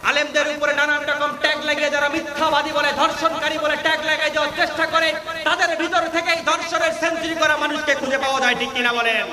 আলেমদের উপরে নানান রকম ট্যাগ লাগিয়ে যারা মিথ্যাবাদী বলে, ধর্ষণকারী বলে ট্যাগ লাগাই দেওয়ার চেষ্টা করে, তাদের ভিতর থেকেই ধর্ষণের সেঞ্চুরি করা মানুষকে খুঁজে পাওয়া যায়, ঠিক কিনা বলেন?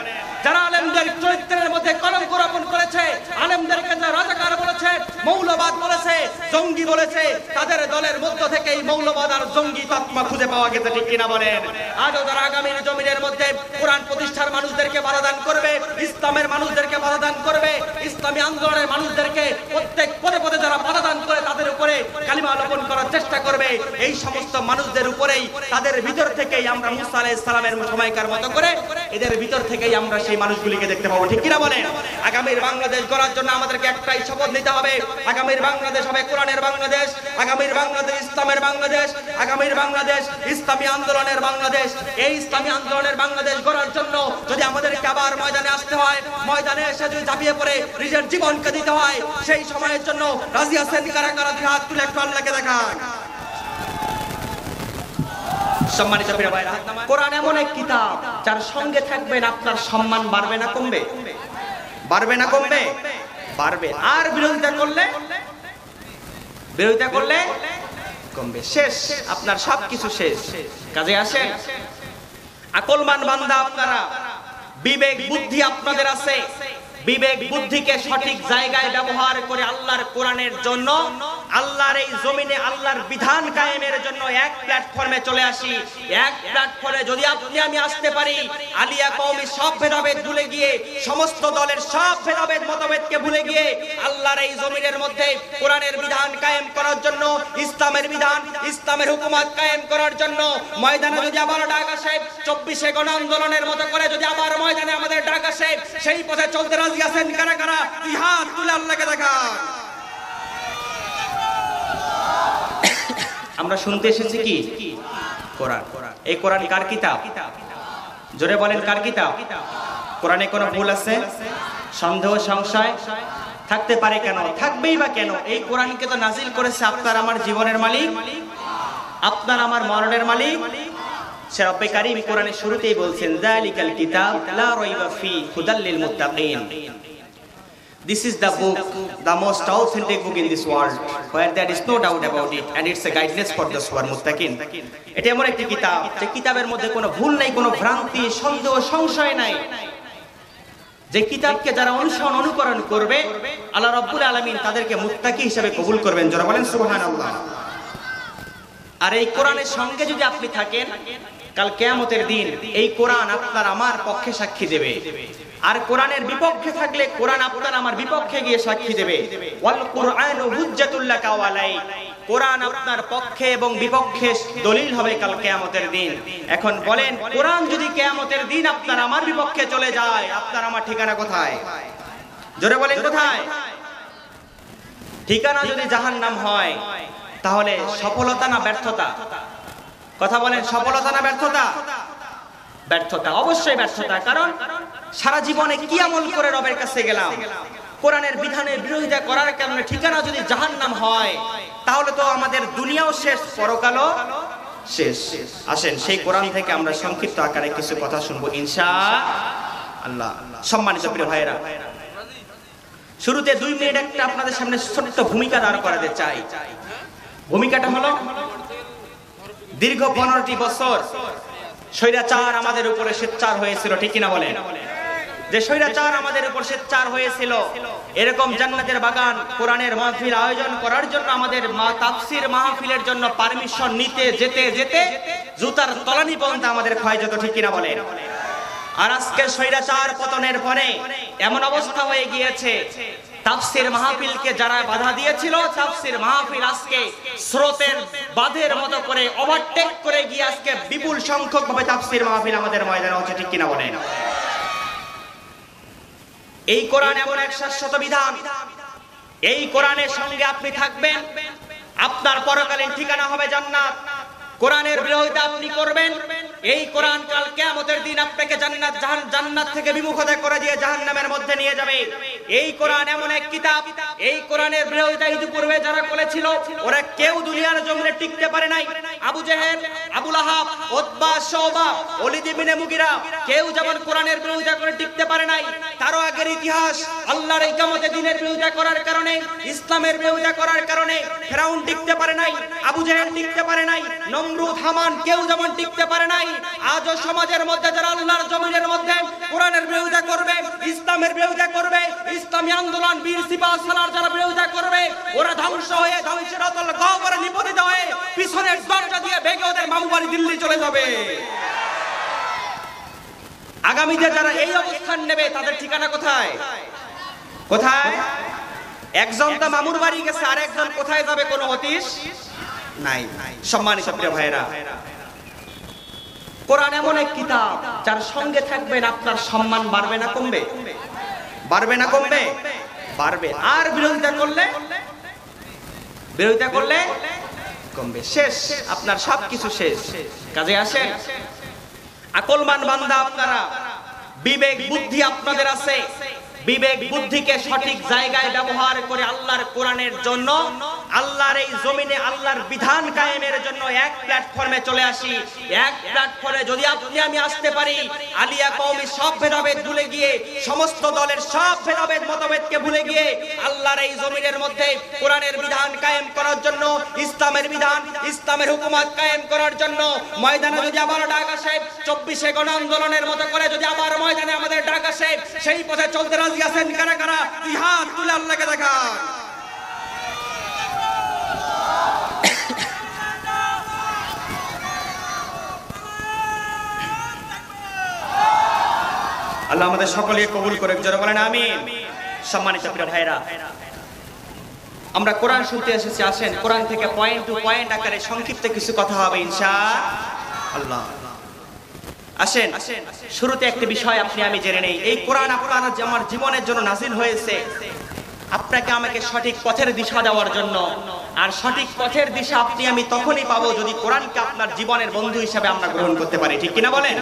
যারা আলেমদের চরিত্রের মধ্যে কলঙ্ক রোপণ করেছে, আলেমদেরকে যারা রাজাকার বলেছে, মৌলবাদ বলেছে, জঙ্গি বলেছে, তাদের দলের মধ্য থেকে এই মৌলবাদ আর জঙ্গি তকমা খুঁজে পাওয়া গেছে, ঠিক কিনা বলেন? আজও যারা আগামীর জমিনের মধ্যে কোরআন প্রতিষ্ঠার মানুষদেরকে বাধাদান করবে, ইসলামের মানুষদেরকে বাধাদান করবে, ইসলামী আন্দোলনের মানুষদেরকে প্রত্যেক পদে পদে যারা বাধাদান করে তাদের উপরে কালিমা লোপন করার চেষ্টা করবে, এই সমস্ত মানুষদের উপরেই তাদের ভিতর থেকেই আমরা মুসা আলাইহিস সালামের সময়কার মতো করে এদের ভিতর থেকেই আমরা সেই মানুষগুলিকে দেখতে পাবো, ঠিক কিনা বলেন? আগামীর বাংলাদেশ গড়ার জন্য আমাদেরকে একটাই শপথ নিতে হবে, আগামীর বাংলাদেশ হবে কোরআনের বাংলাদেশ, আগামীর বাংলাদেশ ইসলামের বাংলাদেশ, আগামীর বাংলাদেশ ইসলামী আন্দোলনের বাংলাদেশ। এই ইসলামী আন্দোলনের বাংলাদেশ গড়ার জন্য যদি আমাদেরকে আবার ময়দানে আসতে হয়, ময়দানে এসে যদি ঝাঁপিয়ে পড়ে নিজের জীবনকে দিতে হয়, সেই সময়ের জন্য রাজি আছেন কারা কারা? হাত তুলে একটু আল্লাহকে দেখান। সম্মানিত প্রিয় ভাইরা, কোরআন এমন এক কিতাব যার সঙ্গে থাকবেন আপনার সম্মান বাড়বে না কমবে? বাড়বে না কমবে? বাড়বে। আর বিরোধিতা করলে কমবে। শেষ, আপনার সবকিছু শেষ। কাজে আসেন, আকলমান বান্দা আপনারা, বিবেক বুদ্ধি আপনাদের আছে, বিবেক বুদ্ধিকে সঠিক জায়গায় ব্যবহার করে আল্লাহর কোরআনের জন্য, আল্লাহর এই জমিনে আল্লাহর বিধান কায়েমের জন্য এক প্ল্যাটফর্মে চলে আসি। এক প্ল্যাটফর্মে যদি আপনি আমি আসতে পারি, আলিয়া কওমি সব ভেদাভেদ ভুলে গিয়ে, সমস্ত দলের সব ভেদাভেদ মতভেদকে ভুলে গিয়ে আল্লাহর এই জমিনের মধ্যে কোরআনের বিধান কায়েম করার জন্য, ইসলামের বিধান, ইসলামের হুকুমত কায়েম করার জন্য ময়দানে যদি আবার ডাক আসে, 24 গণ আন্দোলনের মতো করে যদি আবার ময়দানে আমাদের ডাক আসে, সেই পথে চলতে রাজি আছেন কারা কারা? হাত তুলে আল্লাহকে দেখান। আমরা শুনতে এসেছি কি? কোরআন। এই কোরআন কার কিতাব? জোরে বলেন, কার কিতাব? কোরআনে কোনো ভুল আছে? সন্দেহ সংশয় থাকতে পারে কেন? থাকবেই বা কেন? এই কোরআনকে তো নাজিল করেছে আপনার আমার জীবনের মালিক, আপনার আমার মরণের মালিক। সে রব্বে কারীম কোরআনের শুরুতেই বলছেন, যালিকাল কিতাব লা রাইবা ফি হুদাল লিল মুত্তাকিন। This is the book, the most authentic book in this world, where there is no doubt about it, and it's a guidance for those who are muttaqin. এটা এমন একটি কিতাব যে কিতাবের মধ্যে কোনো ভুল নাই, কোনো ভ্রান্তি, সন্দেহ, সংশয় নাই। যে কিতাবকে যারা অনুসরণ অনুকরণ করবে, আল্লাহ রাব্বুল আলামিন তাদেরকে মুত্তাকি হিসেবে কবুল করবেন। যারা বলেন সুবহানাল্লাহ। আর এই কোরআনের সঙ্গে যদি আপনি থাকেন, কাল কিয়ামতের দিন এই কোরআন আপনার আমার পক্ষে সাক্ষী দেবে। আর কোরআনের বিপক্ষে থাকলে কোরআন আপনার আমার বিপক্ষে গিয়ে সাক্ষী দেবে। ওয়াল কুরআনু হুজ্জাতুল লাকা ওয়া আলাইক। কোরআন আপনার পক্ষে এবং বিপক্ষে দলিল হবে কাল কিয়ামতের দিন। এখন বলেন, কোরআন যদি কিয়ামতের দিন আপনার আমার বিপক্ষে চলে যায়, আপনার আমার ঠিকানা কোথায়? জোরে বলেন, কোথায়? ঠিকানা যদি জাহান্নাম হয়, তাহলে সফলতা না ব্যর্থতা? কথা বলেন, সফলতা না ব্যর্থতা? ব্যর্থতা, অবশ্যই ব্যর্থতা। কারণ সারা জীবনে কি আমল করে রবের কাছে গেলাম? কোরআনের বিধানের বিরোধিতা করার কারণে ঠিকানা যদি জাহান্নাম হয়, তাহলে তো আমাদের দুনিয়াও শেষ, পরকালও শেষ। আসেন সেই কোরআন থেকে আমরা সংক্ষিপ্ত আকারে কিছু কথা শুনবো ইনশাআল্লাহ। সম্মানিত প্রিয় ভাইরা, শুরুতে 2 মিনিট একটা আপনাদের সামনে ছোট্ট ভূমিকা দাঁড় করাতে চাই। ভূমিকাটা হলো, দীর্ঘ 15টি বছর স্বৈরাচার আমাদের উপরে স্বেচ্ছাচার হয়েছিল, ঠিক কিনা বলেন? যে স্বৈরাচার আমাদের উপর স্বেচ্ছাচার হয়েছিল, এরকম জান্নাতের বাগান কোরআনের মাহফিল আয়োজন করার জন্য আমাদের তাফসীর মাহফিলের জন্য পারমিশন নিতে যেতে যেতে জুতার তলানি পর্যন্ত আমাদের ক্ষয় যেত, ঠিক কিনা বলেন? আর আজকে স্বৈরাচার পতনের পরে এমন অবস্থা হয়ে গিয়েছে, তাফসীর মাহফিলকে যারা বাধা দিয়েছিল, তাফসীর মাহফিল আজকে স্রোতের বাঁধের মতো করে ওভারটেক করে গিয়ে আজকে বিপুল সংখ্যক ভাবে তাফসীর মাহফিল আমাদের ময়দানে হচ্ছে, ঠিক কিনা বলেন? এই কোরআন এমন এক শাশ্বত বিধান, এই কোরআনের সঙ্গে আপনি থাকবেন, আপনার পরকালীন ঠিকানা হবে জান্নাত। কোরআনের বিরোধিতা আপনি করবেন, এই কোরআন কাল কিয়ামতের দিন আপনাকে জান্নাত থেকে বিমুখতা করে দিয়ে জাহান্নামের মধ্যে নিয়ে যাবে। এই কোরআন এমন এক কিতাব, এই কোরআনের বিরোধিতা ইতিপূর্বে যারা করেছিল ওরা কেউ দুনিয়ার জমিনে টিকতে পারে নাই। আবু জেহেল, আবু লাহাব, উতবা, শায়বা, ওলীদ ইবনে মুগিরা কেউ যেমন কোরআনের বিরোধিতা করে টিকতে পারে নাই, তারও আগের ইতিহাস আল্লাহর ইকামতে দ্বীনের বিরোধিতা করার কারণে, ইসলামের বিরোধিতা করার কারণে ফেরাউন টিকতে পারে নাই, আবু জেহেল টিকতে পারে নাই, নমরুদ, হামান কেউ যেমন টিকতে পারে নাই। আজও সমাজের মধ্যে যারা আল্লাহর জমিনের মধ্যে কোরআনের বিরোধিতা করবে, ইসলামের বিরোধিতা করবে, ইসলামী আন্দোলন, বীর সিপাহ সালার যারা বিরোধিতা করবে, ওরা ধ্বংস হয়ে ধ্বংসের অতল গহ্বরে নিপতিত হয়ে পিছনের দরজা দিয়ে ভেঙে ওদের মামু বাড়ি দিল্লি চলে যাবে। আগামীতে যারা এই অবস্থান নেবে তাদের ঠিকানা কোথায়? কোথায়? একজন তো মামুর বাড়ি গেছে, আর একজন কোথায় যাবে কোনো হদিস নাই। সম্মানিত প্রিয় ভাইরা, কোরআন এমন এক কিতাব যার সঙ্গে থাকবেন আপনার সম্মান বাড়বে না কমবে? বাড়বে না কমবে? বাড়বে। আর বিরোধিতা করলে কমবে। শেষ, আপনার সবকিছু শেষ। কাজে আসেন, আকলমান বান্দা আপনারা, বিবেক বুদ্ধি আপনাদের আছে, বিবেক বুদ্ধিকে সঠিক জায়গায় ব্যবহার করে আল্লাহর কোরআনের জন্য, আল্লাহর এই জমিনে আল্লাহর বিধান কায়েমের জন্য এক প্ল্যাটফর্মে চলে আসি। এক প্ল্যাটফর্মে যদি আপনি আমি আসতে পারি, আলিয়া কওমি সব ভেদাভেদ ভুলে গিয়ে, সমস্ত দলের সব ভেদাভেদ মতভেদকে ভুলে গিয়ে আল্লাহর এই জমিনের মধ্যে কোরআনের বিধান কায়েম করার জন্য, ইসলামের বিধান, ইসলামের হুকুমত কায়েম করার জন্য ময়দানে যদি আবার ডাক আসে, 24শে গণ আন্দোলনের মতো করে যদি আবার ময়দানে আমাদের ডাক আসে, সেই পথে চলতে রাজি আছেন কারা কারা? দুই হাত তুলে আল্লাহকে দেখান। আল্লাহ আমাদের সকলকে কবুল করে, জোরে বলেন আমিন। সম্মানিত প্রিয় ভাইরা, আমরা কোরআন শুনতে এসেছি, আসেন কোরআন থেকে পয়েন্ট টু পয়েন্ট আকারে সংক্ষিপ্ত কিছু কথা হবে ইনশাআল্লাহ। আসেন, শুরুতে একটি বিষয় আপনি আমি জেনে নেই। এই কোরআন আপনার আমার জীবনের জন্য নাজিল হয়েছে আপনাকে আমাকে সঠিক পথের দিশা দেওয়ার জন্য। আর সঠিক পথের দিশা আপনি আমি তখনই পাবো যদি কোরআনকে আপনার জীবনের বন্ধু হিসেবে আমরা গ্রহণ করতে পারি, ঠিক কিনা বলেন?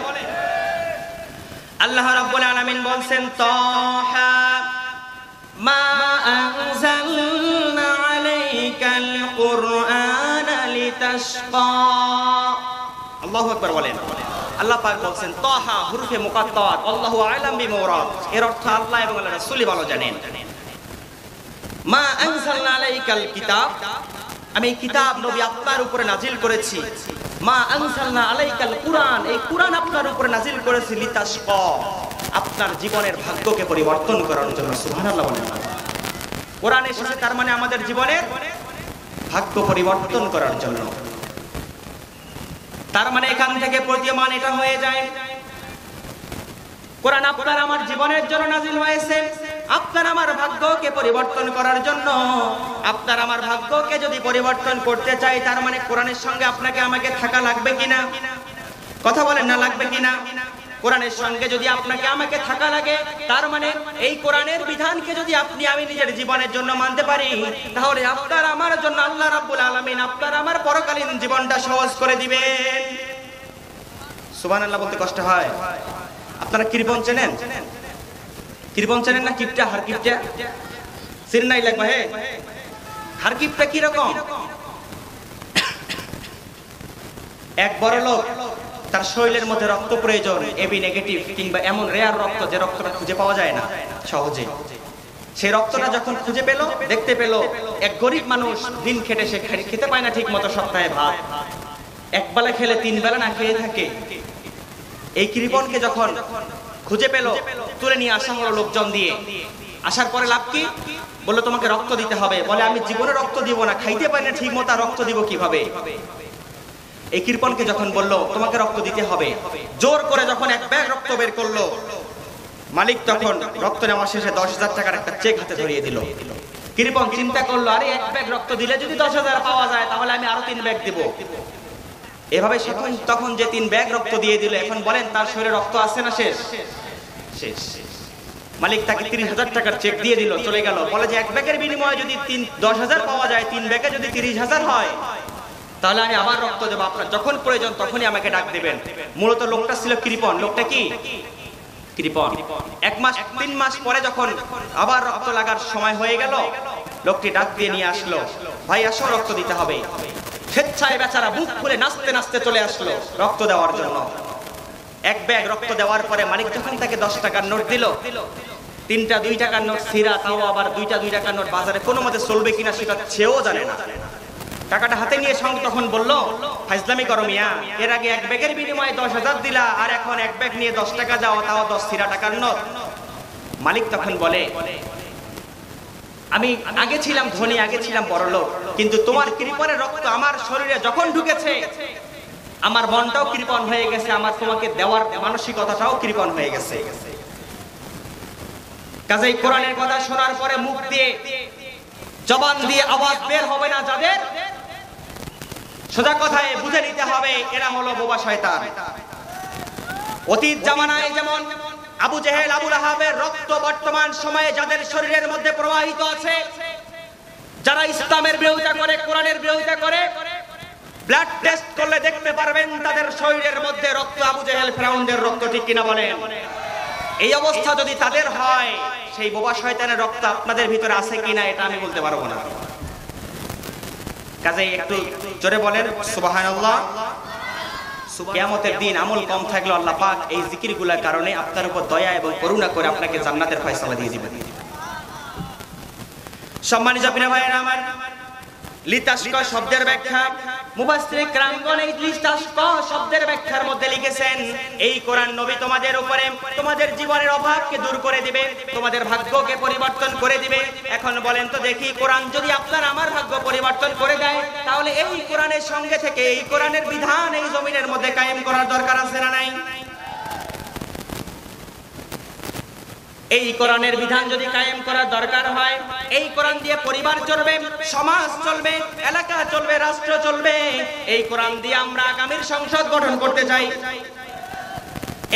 আল্লাহ রাব্বুল আলামিন বলছেন, তাহা মা আনজালনা আলাইকাল কুরআনা লিতাশকা। আল্লাহু আকবার বলেন। আল্লাহ পাক বলছেন তাহা হুরুফে মুকাত্তাত, আল্লাহু আ'লাম বিমুরাদ, এর অর্থ আল্লাহ এবং আল্লাহর রাসূলই ভালো জানেন। মা আনজালনা আলাইকাল কিতাব, আমি কিতাব নবী আপনার উপরে নাজিল করেছি। মা আনজালনা আলাইকাল কুরআন, এই কুরআন আপনার উপরে নাজিল করেছি লিতাশকা, আপনার জীবনের ভাগ্যকে পরিবর্তন করার জন্য। সুবহানাল্লাহ বলেন। কোরআন এসেছে তার মানে আমাদের জীবনের ভাগ্য পরিবর্তন করার জন্য। তার মানে এখান থেকে প্রতীয়মান এটা হয়ে যায় কোরআন আপনার আমার জীবনের জন্য নাজিল হয়েছে আপনার আমার ভাগ্যকে পরিবর্তন করার জন্য। আপনার আমার ভাগ্যকে যদি পরিবর্তন করতে চাই, তার মানে কোরআনের সঙ্গে আপনাকে আমাকে থাকা লাগবে কিনা? কথা বলেন না, লাগবে কিনা? কোরআনের সঙ্গে যদি আপনাকে আমাকে থাকা লাগে, তার মানে এই কোরআনের বিধানকে যদি আপনি আমি নিজের জীবনের জন্য মানতে পারি, তাহলে আপনার আমার জন্য আল্লাহ রাব্বুল আলামিন আপনার আমার পরকালীন জীবনটা সহজ করে দিবেন। সুবহানাল্লাহ বলতে কষ্ট হয়। আপনারা কৃপণ চেনেন? কৃপণ চেনেন না? কিপটা, হার কিপটা চিনেন নাই? লাগবে হে, হার কিপটা কি রকম? এক বড় লোক, তার শরীরের মধ্যে রক্ত প্রয়োজন, এবি নেগেটিভ কিংবা এমন রেয়ার রক্ত যে রক্তটা খুঁজে পাওয়া যায় না সহজে। সেই রক্তটা যখন খুঁজে পেল, দেখতে পেল এক গরিব মানুষ দিন খেটে সে খেতে পায় না ঠিক মতো, সপ্তাহে ভাত এক বেলা খেলে 3 বেলা না খেয়ে থাকে। এই কৃপণকে যখন খুঁজে পেল, তুলে নিয়ে আসা হলো লোকজন দিয়ে। আসার পরে লাভ কি? বললো তোমাকে রক্ত দিতে হবে। বলে আমি জীবনে রক্ত দিব না, খাইতে পারি না ঠিক মতো, রক্ত দিব কিভাবে? এই কৃপণকে যখন বললো তোমাকে রক্ত দিতে হবে, জোর করে যখন এক ব্যাগ রক্ত বের করলো, মালিক তখন রক্ত নেওয়া শেষে 10,000 টাকার একটা চেক হাতে ধরিয়ে দিল। কৃপণ চিন্তা করলো, আরে এক ব্যাগ রক্ত দিলে যদি 10,000 পাওয়া যায়, তাহলে আমি আরো 3 ব্যাগ দিব। এভাবে তখন যে 3 ব্যাগ রক্ত দিয়ে দিল, এখন বলেন তার শরীরে রক্ত আছে না শেষ? শেষ। মালিক তাকে 30,000 টাকার চেক দিয়ে দিল, চলে গেল। বলে যে এক ব্যাগের বিনিময়ে যদি 10,000 পাওয়া যায়, 3 ব্যাগে যদি 30,000 হয়, তাহলে আমি আবার রক্ত দেব। আপনার যখন প্রয়োজন তখনই আমাকে ডাক দিবেন। মূলত লোকটা ছিল কৃপণ। লোকটা কি? কৃপণ। 1 মাস 3 মাস পরে যখন আবার রক্ত লাগার সময় হয়ে গেল, লোকটি ডাক দিয়ে নিয়ে আসলো, ভাই আসো রক্ত দিতে হবে। স্বেচ্ছায় বেচারা বুক খুলে নাচতে নাচতে চলে আসলো রক্ত দেওয়ার জন্য। 1 ব্যাগ রক্ত দেওয়ার পরে মালিক যখন তাকে 10 টাকার নোট দিল, 3টা 2 টাকার নোট ছিঁড়া, তাও আবার 2টা 2 টাকার নোট বাজারে কোনো মতে চলবে কিনা সেটা সেও জানে না। টাকাটা হাতে নিয়ে সঙ্গে তখন বলল, ফাইজলামি করো মিয়া, এর আগে 1 ব্যাগের বিনিময়ে 10,000 দিলা, আর এখন 1 ব্যাগ নিয়ে 10 টাকা যাও, তাও 10 ছিঁড়া টাকার নোট। মালিক তখন বলে, আমি আগে ছিলাম ধনী, আগে ছিলাম বড়লোক, কিন্তু তোমার কৃপণের রক্ত আমার শরীরে যখন ঢুকেছে আমার মনটাও কৃপণ হয়ে গেছে, আমার তোমাকে দেওয়ার মানসিকতাটাও কৃপণ হয়ে গেছে। কাজেই কোরআনের কথা শোনার পরে মুখ দিয়ে জবান দিয়ে আওয়াজ বের হবে না যাদের, সোজা কথায় বুঝে নিতে হবে এরা হলো বোবা শয়তান। অতীত জামানায় যেমন আবু জেহেল, আবু লাহাবের রক্ত বর্তমান সময়ে যাদের শরীরের মধ্যে প্রবাহিত আছে, যারা ইসলামের বিরোধিতা করে, কোরআনের বিরোধিতা করে, ব্লাড টেস্ট করলে দেখতে পারবেন তাদের শরীরের মধ্যে রক্ত আবু জেহেল ফিরআউনদের রক্ত, ঠিক কিনা বলেন? এই অবস্থা যদি তাদের হয়, সেই বোবা শয়তানের রক্ত আপনাদের ভিতরে আছে কিনা এটা আমি বলতে পারবো না। কাজেই একটু জোরে বলেন সুবহানাল্লাহ। কিয়ামতের দিন আমল কম থাকলে আল্লাহ পাক এই জিকিরগুলোর কারণে আপনার উপর দয়া এবং করুণা করে আপনাকে জান্নাতের ফয়সালা দিয়ে দিবেন। সম্মানিত প্রিয় ভাইরা আমার, লিতাশক শব্দের ব্যাখ্যা মুফাসসির কেরামগণ এই লিতাশক শব্দের ব্যাখ্যার মধ্যে লিখেছেন, এই কোরআন নবী তোমাদের উপরে তোমাদের জীবনের অভাবকে দূর করে দিবে, তোমাদের ভাগ্যকে পরিবর্তন করে দিবে। এখন বলেন তো দেখি, কোরআন যদি আপনার আমার ভাগ্য পরিবর্তন করে দেয়, তাহলে এই কোরআনের সঙ্গে থেকে এই কোরআনের বিধান এই জমিনের মধ্যে কায়েম করার দরকার আছে না নাই? এই কোরআনের বিধান যদি কায়েম করার দরকার হয়, এই কোরআন দিয়ে পরিবার চলবে, সমাজ চলবে, এলাকা চলবে, রাষ্ট্র চলবে। এই কোরআন দিয়ে আমরা আগামীর সংসদ গঠন করতে চাই,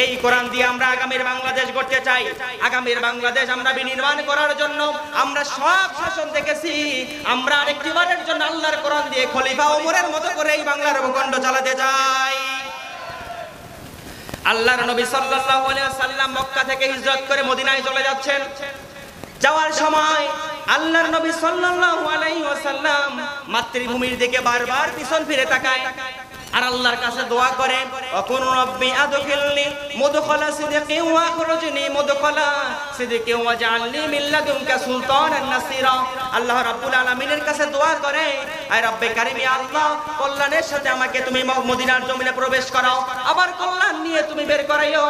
এই কোরআন দিয়ে আমরা আগামীর বাংলাদেশ গড়তে চাই। আগামীর বাংলাদেশ আমরা বিনির্মাণ করার জন্য আমরা সব শাসন দেখেছি, আমরা আরেকটিবারের জন্য আল্লাহর কোরআন দিয়ে খলিফা ওমরের মতো করে এই বাংলার ভূখণ্ড চালাতে চাই। আল্লাহর নবী সাল্লাল্লাহু আলাইহি ওয়াসাল্লাম মক্কা থেকে হিজরত করে মদিনায় চলে যাচ্ছেন। যাওয়ার সময় আল্লাহর নবী সাল্লাল্লাহু আলাইহি ওয়াসাল্লাম মাতৃভূমির দিকে বারবার পিছন ফিরে তাকায় আর আল্লাহর কাছে দোয়া করে, অকুন রব্বি আদখিলনি মুদখালা সিদকিন ওয়া আখরিজনি মুদখালা সিদকিন ওয়াজআলনি মিন লাদুনকা সুলতানান নাসিরা। আল্লাহ রাব্বুল আলামিনের কাছে দোয়া করে, আয় রব্বে কারীম, আল্লাহ কল্যাণের সাথে আমাকে তুমি মদিনার জমিনে প্রবেশ করাও, আবার কল্যাণ নিয়ে তুমি বের করাইও,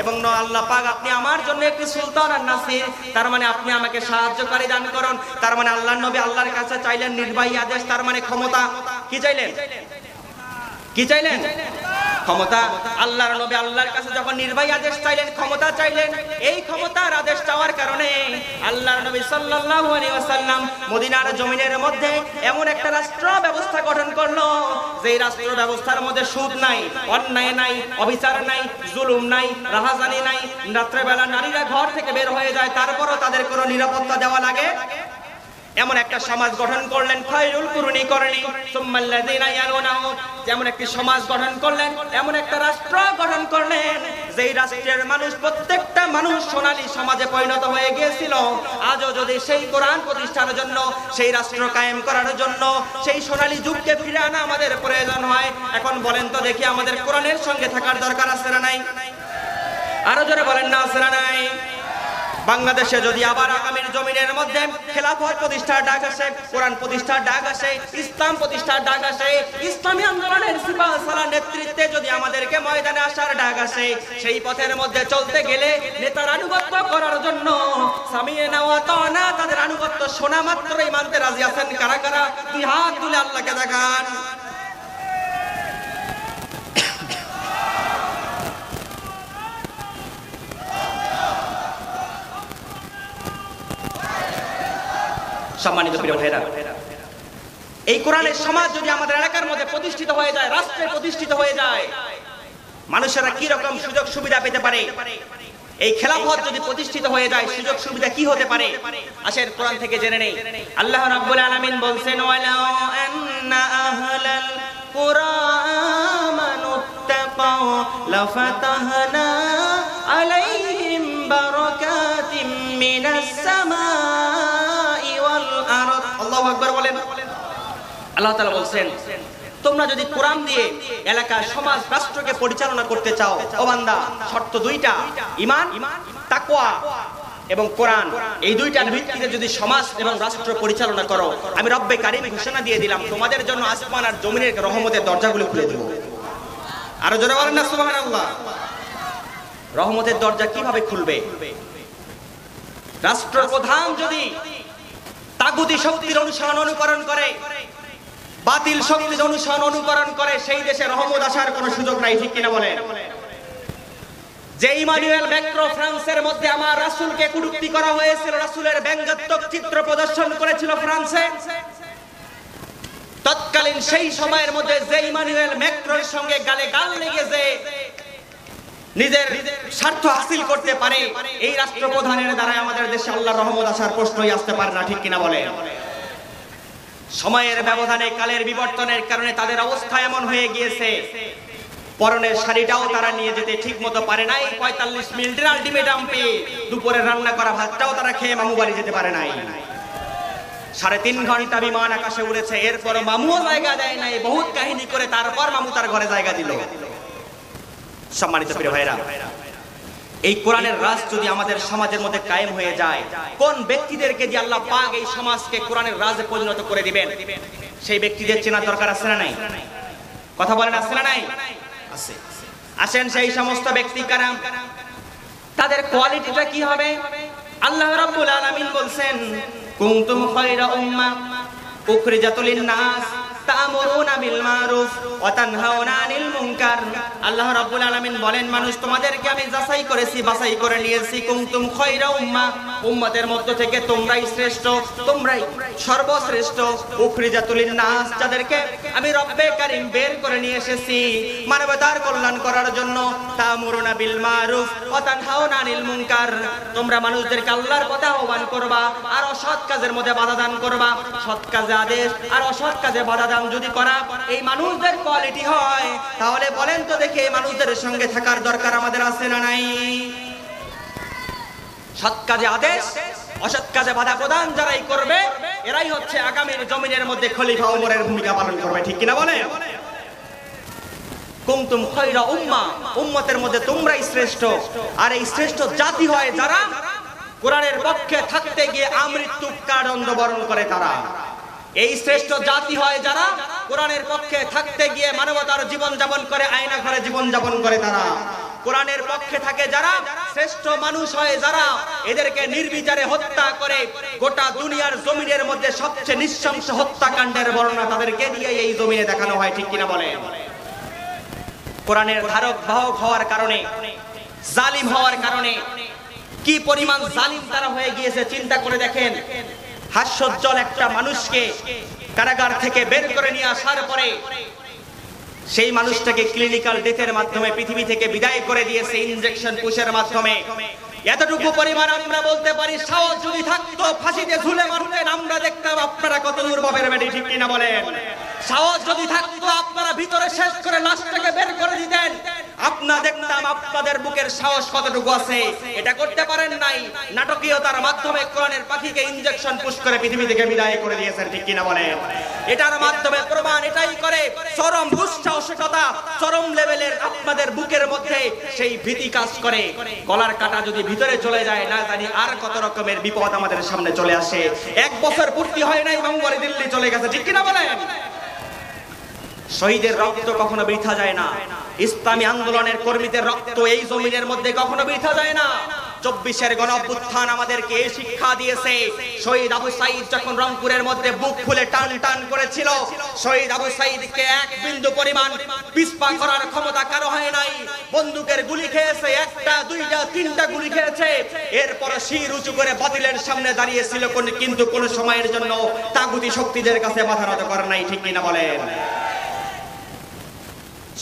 এবং আল্লাহ পাক আপনি আমার জন্য একটি সুলতান আর নাসির, তার মানে আপনি আমাকে সাহায্যকারী দান করুন। তার মানে আল্লাহর নবী আল্লাহর কাছে চাইলেন নির্বাহী আদেশ, তার মানে ক্ষমতা। কি চাইলেন? কি চাইলেন? ক্ষমতা। আল্লাহর নবী আল্লাহর কাছে যখন নির্বাহী আদেশ চাইলেন, ক্ষমতা চাইলেন, এই ক্ষমতার আদেশ চাওয়ার কারণে আল্লাহর নবী সাল্লাল্লাহু আলাইহি ওয়াসাল্লাম মদিনার জমিনের মধ্যে এমন একটা রাষ্ট্র ব্যবস্থা গঠন করলো, যে রাষ্ট্র ব্যবস্থার মধ্যে সুদ নাই, অন্যায় নাই, অবিচার নাই, জুলুম নাই, রাহাজানি নাই। রাত্রেবেলা নারীরা ঘর থেকে বের হয়ে যায়, তারপরও তাদের কোনো নিরাপত্তা দেওয়া লাগে এমন একটা সমাজ গঠন করলেন। খায়রুল কুরুনি করনি সুম্মাল্লাযিনা ইয়ালুনাহু, যেমন একটি সমাজ গঠন করলেন, এমন একটা রাষ্ট্র গঠন করলেন, যেই রাষ্ট্রের মানুষ প্রত্যেকটা মানুষ সোনালী সমাজে পরিণত হয়ে গিয়েছিল। আজও যদি সেই কোরআন প্রতিষ্ঠার জন্য, সেই রাষ্ট্র কায়েম করার জন্য সেই সোনালী যুগকে ফিরে আনা আমাদের প্রয়োজন হয়, এখন বলেন তো দেখি আমাদের কোরআনের সঙ্গে থাকার দরকার আছে না নাই? আরো জোরে বলেন না, আছে না নাই? বাংলাদেশে যদি আবার আগামীর জমিনের মধ্যে খেলাফত প্রতিষ্ঠার ডাক আসে, কোরআন প্রতিষ্ঠার ডাক আসে, ইসলাম প্রতিষ্ঠার ডাক আসে, ইসলামী আন্দোলনের সিপাহ সালার নেতৃত্বে যদি আমাদেরকে ময়দানে আসার ডাক আসে, সেই পথের মধ্যে চলতে গেলে নেতার আনুগত্য করার জন্য সামিয়েনা ওয়া আতানা, তাদের আনুগত্য শোনা মাত্রই মানতে রাজি আছেন কারা কারা? দুই হাত তুলে আল্লাহকে দেখান। সম্মানিত প্রিয় ভাইরা, এই কোরআনের সমাজ যদি আমাদের এলাকার মধ্যে প্রতিষ্ঠিত হয়ে যায়, রাষ্ট্রে প্রতিষ্ঠিত হয়ে যায়, মানুষেরা কি রকম সুযোগ সুবিধা পেতে পারে? এই খেলাফত যদি প্রতিষ্ঠিত হয়ে যায়, সুযোগ সুবিধা কি হতে পারে? আসেন কোরআন থেকে জেনে নেই। আল্লাহ রাব্বুল আলামিন বলছেন, ওয়ালাউ আন্না আহলাল কুরআন আমানুত্তাকাউ লাফাতাহনা আলাইহিম বারাকাতিম মিনাস সামাই ওয়াল আরদ। আল্লাহু আকবার বলেন। আল্লাহ তাআলা বলছেন, তোমরা যদি কোরআন দিয়ে এলাকা, সমাজ, রাষ্ট্রকে পরিচালনা করতে চাও, ও বান্দা, শর্ত দুইটা, ঈমান, তাকওয়া এবং কোরআন। এই দুইটার ভিত্তিতে যদি সমাজ এবং রাষ্ট্র পরিচালনা করো, আমি রব্বে কারীম ঘোষণা দিয়ে দিলাম, তোমাদের জন্য আসমান আর জমিনের রহমতের দরজাগুলো খুলে দেব। আরো জোরে বলেন না সুবহানাল্লাহ। রহমতের দরজা কিভাবে খুলবে? রাষ্ট্রপ্রধান যদি তাগুতি শক্তির অনুসরণ অনুকরণ করে, বাতিল শক্তির অনুসরণ অনুকরণ করে, সেই দেশে রহমত আসার কোনো সুযোগ নাই, ঠিক কিনা বলেন? যে ইমানুয়েল ম্যাক্রো ফ্রান্সের মধ্যে আমার রাসূলকে কটূক্তি করা হয়েছিল, রাসূলের ব্যঙ্গাত্মক চিত্র প্রদর্শন করেছিল ফ্রান্সে, তৎকালীন সেই সময়ের মধ্যে যে ইমানুয়েল ম্যাক্রোর সঙ্গে গালে গাল লেগে যে নিজের স্বার্থ হাসিল করতে পারে, এই রাষ্ট্রপ্রধানের দ্বারা আমাদের দেশে আল্লাহর রহমত আসার প্রশ্নই আসতে পারে না, ঠিক কিনা বলেন? সময়ের ব্যবধানে, কালের বিবর্তনের কারণে তাদের অবস্থা এমন হয়ে গিয়েছে, পরনের শাড়িটাও তারা নিয়ে যেতে ঠিক মতো পারে নাই। ৪৫ মিনিটের আলটিমেটাম পেয়ে দুপুরে রান্না করা ভাতটাও তারা খেয়ে মামু বাড়ি যেতে পারে নাই। ৩.৫ ঘন্টা বিমান আকাশে উড়েছে, এরপর মামুও জায়গা দেয় নাই, বহুত কাহিনী করে তারপর মামু তার ঘরে জায়গা দিল। সম্মানিত প্রিয় ভাইরা, এই কোরআনের রাজ যদি আমাদের সমাজের মধ্যে কায়েম হয়ে যায়, কোন ব্যক্তিদেরকে দিয়ে আল্লাহ পাক এই সমাজকে কোরআনের রাজে পরিণত করে দিবেন, সেই ব্যক্তিদের চেনা দরকার আছে না নাই? কথা বলেন, আছে না নাই? আছে। আসেন সেই সমস্ত ব্যক্তি কারা, তাদের কোয়ালিটিটা কি হবে? আল্লাহ রাব্বুল আলামিন বলছেন, কুনতুম খায়রা উম্মাহ উখরিজাত লিন-নাস তা'মুরুনা বিল মারুফ ওয়া তানহাউনা আনিল মুনকার। আল্লাহ রাব্বুল আলামিন বলেন, মানুষ তোমাদেরকে আমি যাচাই করেছি, বাছাই করে নিয়েছি। কুনতুম খায়রা উম্মাহ, উম্মতের মধ্য থেকে তোমরাই শ্রেষ্ঠ, তোমরাই সর্বশ্রেষ্ঠ। উখরিজাত লিন-নাস, যাদেরকে আমি রব্বে কারীম বের করে নিয়ে এসেছি মানবতার কল্যাণ করার জন্য। তা'মুরুনা বিল মারুফ ওয়া তানহাউনা আনিল মুনকার, তোমরা মানুষদেরকে আল্লাহর পথে আহ্বান করবা আর অসৎ কাজের মধ্যে বাধা দান করবা। সৎ কাজে আদেশ আর অসৎ কাজে বাধা দান যদি করা এই মানুষদের কোয়ালিটি হয়, তাহলে বলেন তো দেখি, এই মানুষদের সঙ্গে থাকার দরকার আমাদের আছে না নাই? সৎ কাজে আদেশ, অসৎ কাজে বাধা প্রদান যারাই করবে, এরাই হচ্ছে আগামীর জমিনের মধ্যে খলিফা ওমরের ভূমিকা পালন করবে, ঠিক কিনা বলেন? কুনতুম খায়রা উম্মাহ, উম্মতের মধ্যে তোমরাই শ্রেষ্ঠ। আর এই শ্রেষ্ঠ জাতি হয় যারা কোরআনের পক্ষে থাকতে গিয়ে আমৃত্যু কারাদণ্ড বরণ করে। তারা এই শ্রেষ্ঠ জাতি হয় যারা কোরআনের পক্ষে থাকতে গিয়ে মানবতার জীবন যাপন করে, আয়না ঘরে জীবন যাপন করে। তারা কোরআনের পক্ষে থাকে যারা, শ্রেষ্ঠ মানুষ হয় যারা এদেরকে নির্বিচারে হত্যা করে। গোটা দুনিয়ার জমিনের মধ্যে সবচেয়ে নৃশংস হত্যাকাণ্ডের বর্ণনা তাদেরকে দিয়ে এই জমিনে দেখানো হয়, ঠিক কিনা বলেন? কোরআনের ধারক বাহক হওয়ার কারণে, জালিম হওয়ার কারণে কি পরিমাণ জালিম তারা হয়ে গিয়েছে চিন্তা করে দেখেন। হাস্যোজ্জ্বল একটা মানুষকে কারাগার থেকে বের করে নিয়ে আসার পরে সেই মানুষটাকে ক্লিনিক্যাল ডেথের মাধ্যমে পৃথিবী থেকে বিদায় করে দিয়েছে ইনজেকশন পুশের মাধ্যমে। এতটুকু পরিমাণ আমরা বলতে পারি, সাহস যদি থাকতো ফাঁসিতে ঝুলে মারতেন, আমরা দেখতাম আপনারা কত দূর বাপের বেটি, ঠিক কিনা বলেন? সাহস যদি থাকতো আপনারা ভিতরে শেষ করে লাশটাকে বের করে দিতেন, আপনারা দেখতাম আপনাদের বুকের সাহস কতটুকু আছে। এটা করতে পারেন নাই, নাটকীয়তার মাধ্যমে কোরআনের পাখিকে ইনজেকশন পুশ করে পৃথিবী থেকে বিদায় করে দিয়েছেন, ঠিক কিনা বলেন? এটার মাধ্যমে প্রমাণ এটাই করে, চরম দুঃসাহসিকতা, চরম লেভেলের আপনাদের বুকের মধ্যে সেই ভীতি কাজ করে। গলার কাটা যদি ভিতরে চলে যায়, না জানি আর কত রকমের বিপদ আমাদের সামনে চলে আসে। 1 বছর পূর্তি হয় নাই, মঙ্গলে দিল্লি চলে গেছে, ঠিক কিনা বলেন? শহীদের রক্ত কখনো বৃথা যায় না, ইসলামী আন্দোলনের কর্মীদের রক্ত এই জমিনের মধ্যে কখনো বৃথা যায় না। 24-এর গণঅভ্যুত্থান আমাদেরকে এই শিক্ষা দিয়েছে। শহীদ আবু সাঈদ যখন রংপুরের মধ্যে বুক খুলে টান টান করেছিল, শহীদ আবু সাঈদকে 1 বিন্দু পরিমাণ পিছপা করার ক্ষমতা কারো হয় নাই। বন্দুকের গুলি খেয়েছে, 1টা 2টা 3টা গুলি খেয়েছে, এরপর শির উঁচু করে বাতিলের সামনে দাঁড়িয়েছিল, কিন্তু কোন সময়ের জন্য তাগুতি শক্তিদের কাছে মাথা নত করে নাই, ঠিক কিনা বলেন?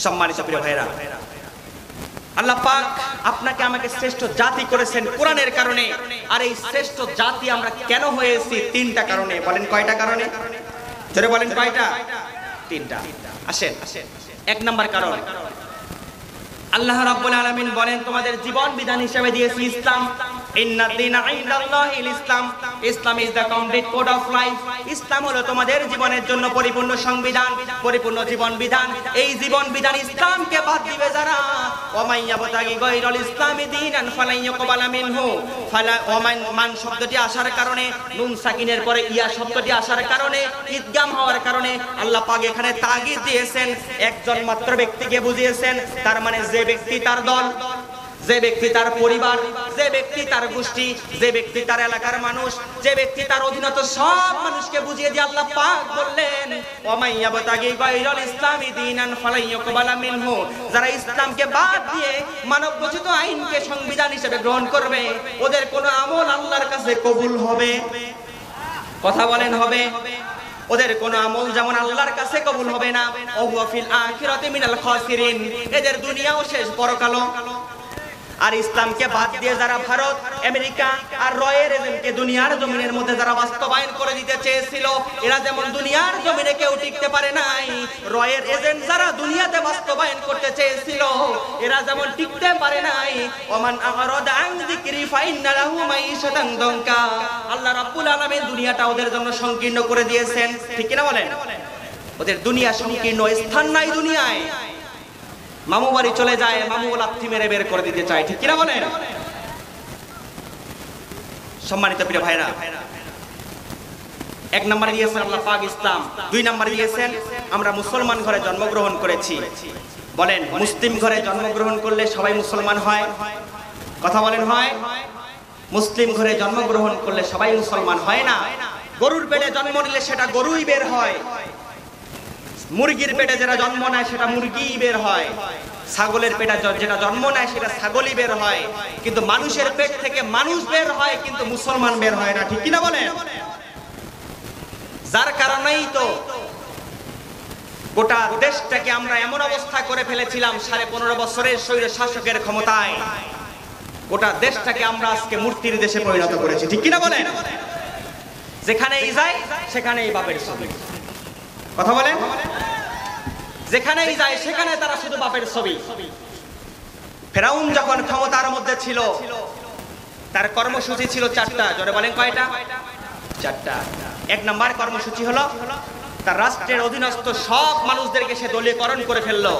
সম্মানিত প্রিয় ভাইরা, আল্লাহ পাক আপনাকে আমাকে শ্রেষ্ঠ জাতি করেছেন কোরআনের কারণে। আর এই শ্রেষ্ঠ জাতি আমরা কেন হয়েছি? 3টা কারণে। বলেন কয়টা কারণে? জোরে বলেন কয়টা? 3টা। আসেন, 1 নাম্বার কারণ, আল্লাহ রাব্বুল আলামিন বলেন তোমাদের জীবন বিধান হিসেবে দিয়েছি ইসলাম। ইন্নাদ দীনা ইনদাল্লাহিল ইসলাম, Islam is the complete code of life. ইসলাম হলো তোমাদের জীবনের জন্য পরিপূর্ণ সংবিধান, পরিপূর্ণ জীবন বিধান। এই জীবন বিধান ইসলামকে বাদ দিবে যারা, ওয়া ইয়াবতাগি গায়রাল ইসলামি দীনান ফালান ইয়াকবালা মিনহু, ফালা ওয়া মান শব্দটি আসার কারণে, নুন সাকিনের পরে ইয়া শব্দটি আসার কারণে, ইদগাম হওয়ার কারণে আল্লাহ পাক এখানে তাগিদ দিয়েছেন, একজন মাত্র ব্যক্তিকে বুঝিয়েছেন। তার মানে যে ব্যক্তি তার দল, যে ব্যক্তি তার পরিবার, যে ব্যক্তি তার গোষ্ঠী, যে ব্যক্তি তার এলাকার মানুষ, যে ব্যক্তি তার অধীনত সব মানুষকে বুঝিয়ে দিয়ে আল্লাহ পাক বললেন ওয়া মান ইয়াবতাগি গায়রাল ইসলামি দীনান ফালান ইয়াকবালা মিনহু, যারা ইসলামকে বাদ দিয়ে মানব রচিত আইনকে সংবিধান হিসেবে গ্রহণ করবে, ওদের কোনো আমল আল্লাহর কাছে কবুল হবে? কথা বলেন হবে? ওদের কোন আমল যেমন আল্লাহর কাছে কবুল হবে না, ও হুয়া ফিল আখিরাতি মিনাল খাসিরিন, এদের দুনিয়াও শেষ পরকালও। আর ইসলামকে বাদ দিয়ে যারা ভারত, আমেরিকা আর রয়েরিজমকে দুনিয়ার জমিনের মধ্যে যারা বাস্তবায়ন করে দিতে চেয়েছিল, এরা যেমন দুনিয়ার জমিনে কেউ টিকতে পারে নাই, রয়ের এজেন্ট যারা দুনিয়াতে বাস্তবায়ন করতে চেয়েছিল, এরা যেমন টিকতে পারে নাই। ওমান আরাদা আন যিকরি ফাইন্না লাহু মাইশাতান দনকা, আল্লাহ রাব্বুল আলামিন দুনিয়াটা ওদের জন্য সংকীর্ণ করে দিয়েছেন। ঠিক কি না বলেন? ওদের দুনিয়া সংকীর্ণ, স্থান নাই দুনিয়ায়। মামু বাড়ি চলে যায়, মামু লাথি মেরে বের করে দিতে চায়। ঠিক কিনা বলেন? সম্মানিত প্রিয় ভাইরা, এক নম্বরে দিয়েছেন আল্লাহ পাক ইসলাম, দুই নম্বরে দিয়েছেন আমরা মুসলমান ঘরে জন্মগ্রহণ করেছি। বলেন, মুসলিম ঘরে জন্মগ্রহণ করলে সবাই মুসলমান হয়? কথা বলেন, হয়? মুসলিম ঘরে জন্মগ্রহণ করলে সবাই মুসলমান হয় না। গরুর পেটে জন্ম নিলে সেটা গরুই বের হয়, মুরগির পেটে যেটা জন্ম নেয় সেটা মুরগিই বের হয়, ছাগলের পেটে যেটা জন্ম নেয় সেটা ছাগলই বের হয়। কিন্তু মানুষের পেট থেকে মানুষ বের হয়, কিন্তু মুসলমান বের হয় না। ঠিক কিনা বলেন? যার কারণেই তো গোটা দেশটাকে আমরা এমন অবস্থা করে ফেলেছিলাম 15.5 বছরের স্বৈর শাসকের ক্ষমতায়, গোটা দেশটাকে আমরা আজকে মূর্তির দেশে পরিণত করেছি। ঠিক কিনা বলেন? যেখানেই যায় সেখানেই বাপের ছবি। কথা বলেন? যেখানেই যায় সেখানে তারা শুধু বাপের ছবি। ফেরাউন যখন ক্ষমতার মধ্যে ছিল, তার কর্মসূচি ছিল 4টা। জোরে বলেন, কয়টা? 4টা। এক নম্বর কর্মসূচি হলো তার রাষ্ট্রের অধীনস্থ সব মানুষদেরকে সে দলীয়করণ করে ফেললো।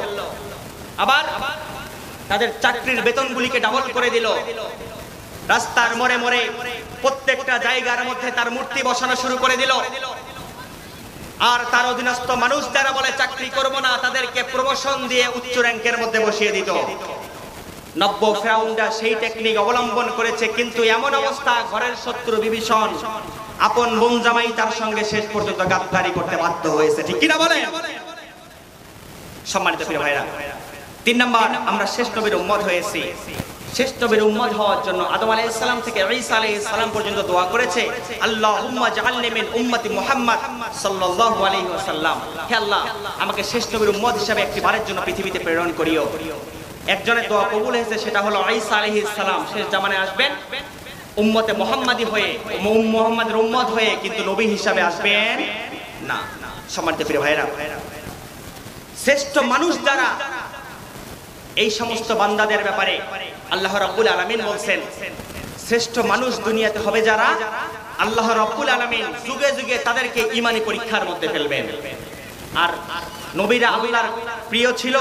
আবার তাদের চাকরির বেতনগুলিকে ডাবল করে দিল। রাস্তার মোড়ে মোড়ে প্রত্যেকটা জায়গার মধ্যে তার মূর্তি বসানো শুরু করে দিল। আর তার অধীনস্থ মানুষ যারা বলে চাকরি করব না, তাদেরকে প্রমোশন দিয়ে উচ্চ র্যাঙ্কের মধ্যে বসিয়ে দিত। নব্য ফেরাউনরা সেই টেকনিক অবলম্বন করেছে, কিন্তু এমন অবস্থা, ঘরের শত্রু বিভীষণ আপন বোন জামাই তার সঙ্গে শেষ পর্যন্ত গাদ্দারি করতে বাধ্য হয়েছে। ঠিক কিনা বলেন? সম্মানিত প্রিয় ভাইরা, 3 নম্বর, আমরা শেষ নবীর উম্মত হয়েছি। শেষ নবীর উম্মত হওয়ার জন্য আদম আলাইহিস সালাম থেকে ঈসা আলাইহিস সালাম পর্যন্ত দোয়া করেছে, আল্লাহুম্মা জাআলনি মিন উম্মতি মুহাম্মদ সাল্লাল্লাহু আলাইহি ওয়াসাল্লাম। হে আল্লাহ, আমাকে শেষ নবীর উম্মত হিসেবে একটি বারের জন্য পৃথিবীতে প্রেরণ করিও। একজনের দোয়া কবুল হয়েছে, সেটা হলো ঈসা আলাইহিস সালাম শেষ জামানায় আসবেন উম্মতে মুহাম্মাদি হয়ে, মুহাম্মাদের উম্মত হয়ে, কিন্তু নবী হিসাবে আসবেন না। সম্মানিত প্রিয় ভাইরা, শ্রেষ্ঠ মানুষ যারা, এই সমস্ত বান্দাদের ব্যাপারে আল্লাহ রাব্বুল আলামিন বলছেন, শ্রেষ্ঠ মানুষ দুনিয়াতে হবে যারা আল্লাহ রাব্বুল আলামিন যুগে যুগে তাদেরকে ঈমানি পরীক্ষার মধ্যে ফেলবেন। আর নবীরা আল্লাহর প্রিয় ছিল,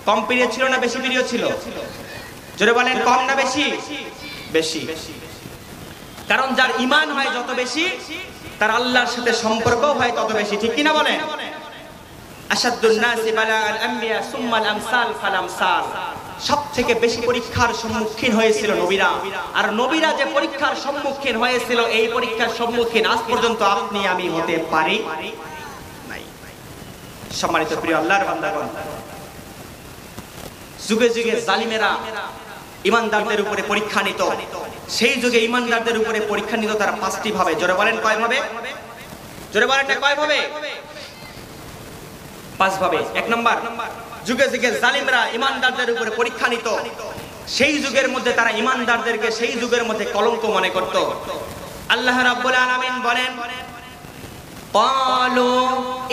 কম প্রিয় ছিল না বেশি প্রিয় ছিল? জোরে বলেন, কম না বেশি? বেশি। কারণ যার ঈমান হয় যত বেশি, তার আল্লাহর সাথে সম্পর্কও হয় তত বেশি। ঠিক কিনা বলেন? আশাদ্দুন নাসি বালাগাল আম্বিয়া সুম্মাল আমসাল ফালামসাল, সবথেকে বেশি পরীক্ষার সম্মুখীন হয়েছিল নবীরা। আর নবীরা যে পরীক্ষার সম্মুখীন হয়েছিল, এই পরীক্ষার সম্মুখীন আজ পর্যন্ত আপনি আমি হতে পারি নাই। সম্মানিত প্রিয় আল্লাহর বান্দাগণ, যুগে যুগে জালিমেরা ঈমানদারদের উপরে পরীক্ষা নিত। সেই যুগে ঈমানদারদের উপরে পরীক্ষা নিত তারা 5টি ভাবে। জোরে বলেন, কয় ভাবে? জোরে বলেন, কয় ভাবে? 5 ভাবে। 1 নম্বর, যুগে যুগে জালিমরা ঈমানদারদের উপরে পরীক্ষা নিত। সেই যুগের মধ্যে তারা ঈমানদারদেরকে সেই যুগের মধ্যে কলঙ্ক মনে করত। আল্লাহ রাব্বুল আলামিন বলেন, ক্বালু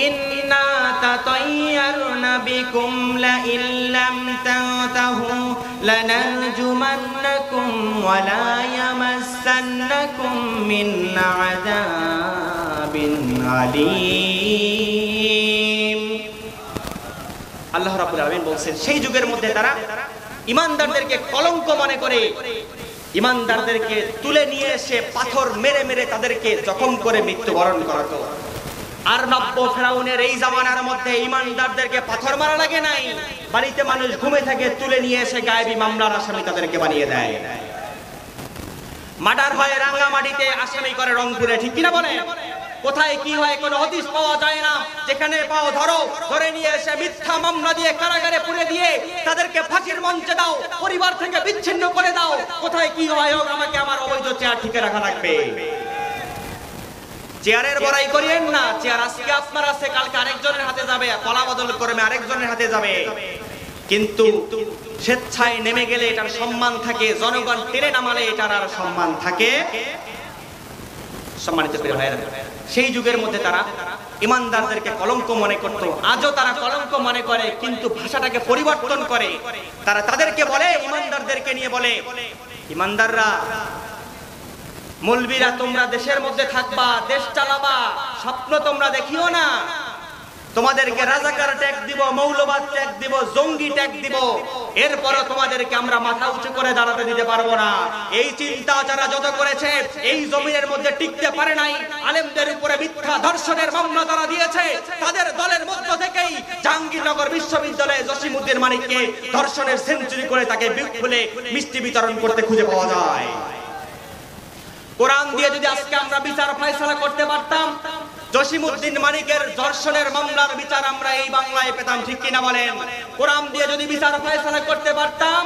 ইন্না يتطيرن بكم لئن لم تنتهوا لنرجمنكم ولا يمسنكم منا عذاب أليم আল্লাহ রাব্বুল আলামিন বলছেন সেই যুগের মধ্যে তারা ঈমানদারদেরকে কলঙ্ক মনে করে ঈমানদারদেরকে তুলে নিয়ে এসে পাথর মেরে মেরে তাদেরকে জখম করে মৃত্যুবরণ করাতো। আর নব্য ফেরাউনের এই জামানার মধ্যে ঈমানদারদেরকে পাথর মারা লাগে নাই, বাড়িতে মানুষ ঘুমে থাকে তুলে নিয়ে এসে গায়েবী মামলার আসামি তাদেরকে বানিয়ে দেয়। মার্ডার হয় রাঙ্গামাটিতে, আসামি করে রংপুরে, ঠিক কিনা বলে? কোথায় কি হয় কোনো হদিস পাওয়া যায় না। যেখানে পাও ধরে নিয়ে এসে মিথ্যা মামলা দিয়ে কারাগারে পুরে দিয়ে তাদেরকে ফাঁসির মঞ্চে দাও, পরিবার থেকে বিচ্ছিন্ন করে দাও। কোথায় কি হয় হোক, আমাকে আমার অবৈধ চেয়ার ঠিক রাখা লাগবে। চেয়ারের বড়াই করিয়েন না। চেয়ার আজকে আপনার আছে, কালকে আরেকজনের হাতে যাবে, কলা বদল করে আরেকজনের হাতে যাবে। কিন্তু স্বেচ্ছায় নেমে গেলে এটার সম্মান থাকে, জনগণ টেনে নামালে এটার আর সম্মান থাকে। সম্মানিত প্রিয় ভাইরা, সেই যুগের মধ্যে তারা ঈমানদারদেরকে কলঙ্ক মনে করত। আজও তারা কলঙ্ক মনে করে, কিন্তু ভাষাটাকে পরিবর্তন করে। তারা তাদেরকে বলে, ঈমানদারদেরকে নিয়ে বলে, ঈমানদাররা, মৌলবীরা তোমরা দেশের মধ্যে থাকবা, দেশ চালাবা, স্বপ্ন তোমরা দেখিও না। তোমাদেরকে রাজাকার ট্যাগ দিব, মৌলবাদ ট্যাগ দিব, জঙ্গি ট্যাগ দিব, এরপরও তোমাদেরকে আমরা মাথা উঁচু করে দাঁড়াতে দিতে পারবো না। এই চিন্তা যারা যত করেছে এই জমিনের মধ্যে টিকতে পারে নাই। আলেমদের উপরে মিথ্যা ধর্ষণের মামলা তারা দিয়েছে। তাদের দলের মধ্য থেকেই জাহাঙ্গীরনগর বিশ্ববিদ্যালয়ে জসিমউদ্দিন মানিককে ধর্ষণের সেঞ্চুরি করে তাকে বুক খুলে মিষ্টি বিতরণ করতে খুঁজে পাওয়া যায়। কোরআন দিয়ে যদি আজকে আমরা বিচার ফয়সালা করতে পারতাম, জসিমউদ্দিন মানিকের ধর্ষণের মামলার বিচার আমরা এই বাংলায় পেতাম, ঠিক কিনা বলেন? কোরআন দিয়ে যদি বিচার ফয়সালা করতে পারতাম,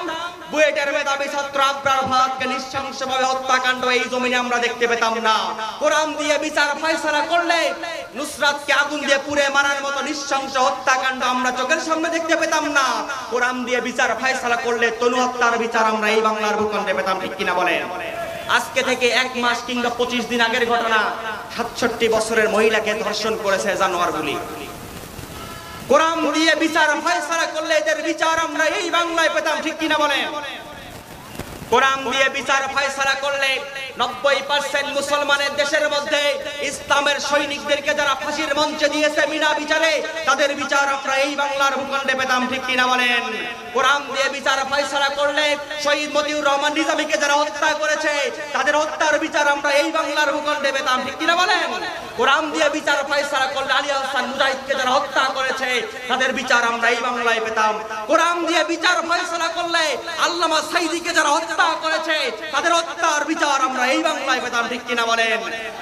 বুয়েটের মেধাবী ছাত্র আবরার ফাহাদকে নৃশংসভাবে হত্যাকাণ্ড এই জমিনে আমরা দেখতে পেতাম না। কোরআন দিয়ে বিচার ফয়সালা করলে নুসরাতকে আগুন দিয়ে পুড়ে মারার মতো নৃশংস হত্যাকাণ্ড আমরা চোখের সামনে দেখতে পেতাম না। কোরআন দিয়ে বিচার ফয়সালা করলে তনু হত্যার বিচার আমরা এই বাংলার ভূখণ্ডে পেতাম, ঠিক কিনা বলেন? আজকে থেকে 1 মাস কিংবা 25 দিন আগের ঘটনা, 67 বছরের মহিলাকে ধর্ষণ করেছে জানোয়ারগুলি। কোরআন দিয়ে বিচার ফয়সালা করলে এদের বিচার আমরা এই বাংলায় পেতাম, ঠিক কিনা বলেন? কোরআন দিয়ে বিচার ফয়সালা করলে 90% মুসলমানের দেশের মধ্যে ইসলামের সৈনিকদেরকে যারা ফাঁসির মঞ্চে দিয়েছে বিনা বিচারে, তাদের বিচার আমরা এই বাংলার ভূখণ্ডে পেতাম, ঠিক কিনা বলেন? কোরআন দিয়ে বিচার ফয়সালা করলে শহীদ মতিউর রহমান নিজামীকে যারা হত্যা করেছে তাদের হত্যার বিচার আমরা এই বাংলার ভূখণ্ডে পেতাম, ঠিক কিনা বলেন? কোরআন দিয়ে বিচার ফয়সালা করলে আলী আহসান মুজাহিদকে যারা হত্যা করেছে তাদের বিচার আমরা এই বাংলায় পেতাম। কোরআন দিয়ে বিচার ফয়সালা করলে আল্লামা সাইদিকে যারা হত্যা করেছে তাদের হত্যার বিচার আমরা এই বাংলায় পেতাম, ঠিক কিনা বলেন?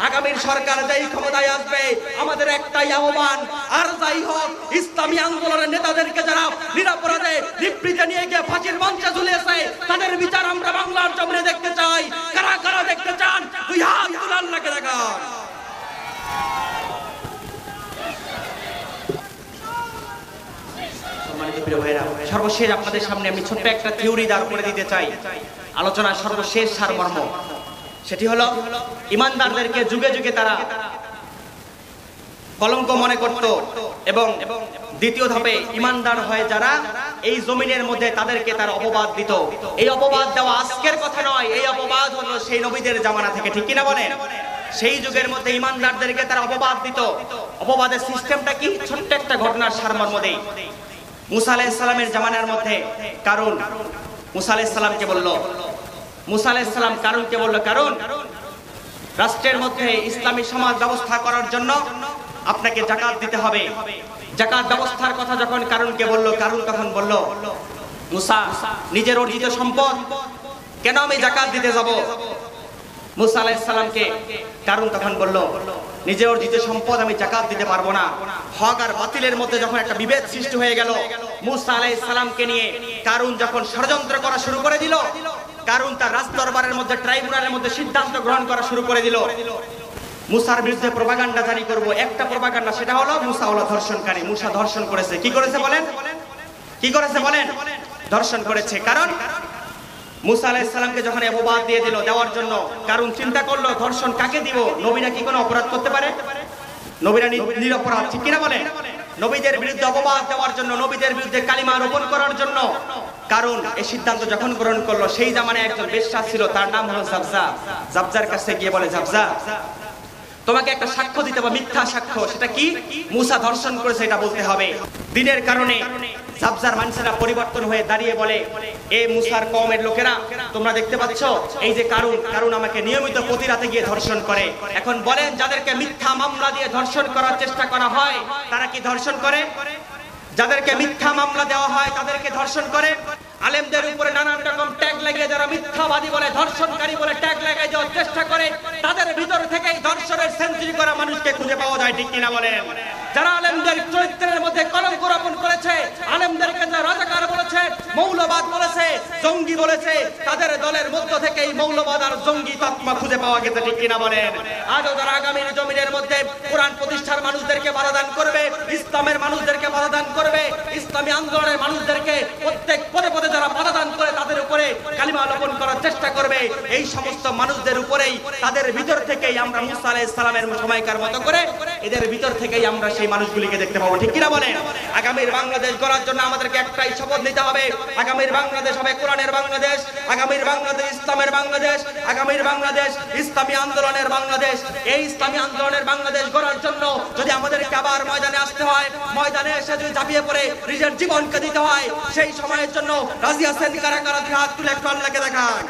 আগামীর সরকার যেই ক্ষমতায় আসবে আমাদের একটাই আহ্বান, আর যাই হোক ইসলামী আন্দোলনের নেতাদেরকে যারা নিরাপরাধে নিবৃতে নিয়ে গিয়ে ফাঁসির মঞ্চে ঝুলিয়েছে তাদের বিচার আমরা বাংলার জমিনে দেখতে চাই। কারা কারা দেখতে চান দুই হাত তুলে আল্লাহকে দেখান। সম্মানিত প্রিয় ভাইরা, সর্বশেষ আপনাদের সামনে আমি ছোট্ট একটা থিওরি দাঁড় করে দিতে চাই। আলোচনার সর্বশেষ সারমর্ম সেটি হলো, ঈমানদারদেরকে যুগে যুগে তারা কলঙ্ক মনে করত, এবং দ্বিতীয় ধাপে ঈমানদার হয়ে যারা এই জমিনের মধ্যে তাদেরকে তারা অপবাদ দিত। এই অপবাদ দেওয়া আজকের কথা নয়, এই অপবাদ হলো সেই নবীদের জামানা থেকে, ঠিক কিনা বলেন? সেই যুগের মধ্যে ঈমানদারদেরকে তারা অপবাদ দিত। অপবাদের সিস্টেমটা কি? ছোট্ট একটা ঘটনার সারমর্ম দেই। মুসা আলাইহিস সালামের জামানার মধ্যে কারুন মুসা আলাইহিস সালামকে বলল, মুসা আলাইহিস সালাম কারুনকে বলল, কারুন, রাষ্ট্রের মধ্যে ইসলামী সমাজ ব্যবস্থা করার জন্য আপনাকে যাকাত দিতে হবে। যাকাত ব্যবস্থার কথা যখন কারুনকে বলল, কারুন তখন বলল, মুসা, নিজের অর্জিত সম্পদ কেন আমি যাকাত দিতে যাব? মুসা আলাইহিস সালামকে কারুন তখন বলল, নিজের অর্জিত সম্পদ আমি যাকাত দিতে পারবো না। হক আর বাতিলের মধ্যে যখন একটা বিভেদ সৃষ্টি হয়ে গেল, মুসা আলাইহিস সালামকে নিয়ে কারুন যখন ষড়যন্ত্র করা শুরু করে দিল, কারুন তার রাজদরবারের মধ্যে ট্রাইব্যুনালের মধ্যে সিদ্ধান্ত গ্রহণ করা শুরু করে দিল, মুসার বিরুদ্ধে প্রপাগান্ডা জারি করব। একটা প্রপাগান্ডা, সেটা হলো মুসা হলো ধর্ষণকারী, মুসা ধর্ষণ করেছে। কি করেছে বলেন? কি করেছে বলেন? ধর্ষণ করেছে। কারণ মুসা আলাইহিস সালামকে যখন অপবাদ দিয়ে দিল, দেওয়ার জন্য কারণ চিন্তা করলো ধর্ষণ কাকে দিব? নবীরা কি কোনো অপরাধ করতে পারে? নবীরা নিরপরাধ, ঠিক কিনা বলেন? নবীদের বিরুদ্ধে অপবাদ দেওয়ার জন্য, নবীদের বিরুদ্ধে কালিমা রোপণ করার জন্য কারণ এই সিদ্ধান্ত যখন গ্রহণ করলো, সেই জামানায় একজন বেশ্যা ছিল, তার নাম হলো জাবজা। জাবজার কাছে গিয়ে বলে, জাবজা তোমাকে একটা সাক্ষ্য দিতে হবে, মিথ্যা সাক্ষ্য। সেটা কি? মুসা ধর্ষণ করেছে এটা বলতে হবে। দিনের কারণে জাবজার মানুষেরা পরিবর্তন হয়ে দাঁড়িয়ে বলে, এ মুসার কওমের লোকেরা, তোমরা দেখতে পাচ্ছ এই যে কারণ আমাকে নিয়মিত প্রতি রাতে গিয়ে ধর্ষণ করে। এখন বলেন, যাদেরকে মিথ্যা মামলা দিয়ে ধর্ষণ করার চেষ্টা করা হয় তারা কি ধর্ষণ করে? যাদেরকে মিথ্যা মামলা দেওয়া হয় তাদেরকে ধর্ষণ করে। আলেমদের উপরে নানান রকম ট্যাগ লাগিয়ে যারা মিথ্যাবাদী বলে, ধর্ষণকারী বলে ট্যাগ লাগিয়ে দেওয়ার চেষ্টা করে, তাদের ভিতর থেকেই ধর্ষণের সেঞ্চুরি করা মানুষকে খুঁজে পাওয়া যায়, ঠিক কিনা বলেন? যারা আলেমদের চরিত্রের মধ্যে কলঙ্ক রোপণ করেছে, আলেমদেরকে যারা রাজাকার বলেছে, মৌলবাদ বলেছে, জঙ্গি বলেছে, তাদের দলের মধ্য থেকেই মৌলবাদ আর জঙ্গি তকমা খুঁজে পাওয়া গেছে, ঠিক কিনা বলেন? আজও যারা আগামীর জমিনের মধ্যে কোরআন প্রতিষ্ঠার মানুষদেরকে বাধাদান করবে, ইসলামের মানুষদেরকে বাধাদান করবে, ইসলামী আন্দোলনের মানুষদেরকে প্রত্যেক পদে পদে যারা বাধাদান করে তাদের উপরে কালিমা রোপণ করার চেষ্টা করবে, এই সমস্ত মানুষদের উপরেই তাদের ভিতর থেকেই আমরা মুসা আলাইহিস সালামের সময়কার মতো করে এদের ভিতর থেকেই আমরা সেই মানুষগুলিকে দেখতে পাবো, ঠিক কিনা বলেন? আগামীর বাংলাদেশ গড়ার জন্য আমাদেরকে একটাই শপথ নিতে হবে, আগামীর বাংলাদেশ হবে কোরআনের বাংলাদেশ, আগামীর বাংলাদেশ ইসলামের বাংলাদেশ, আগামীর বাংলাদেশ ইসলামী আন্দোলনের বাংলাদেশ। এই ইসলামী আন্দোলনের বাংলাদেশ গড়ার জন্য যদি আমাদেরকে আবার ময়দানে আসতে হয়, ময়দানে এসে যদি ঝাঁপিয়ে পড়ে নিজের জীবনকে দিতে হয়, সেই সময়ের জন্য রাজি আছেন কারা কারা? হাত তুলে একটু আল্লাহকে দেখান।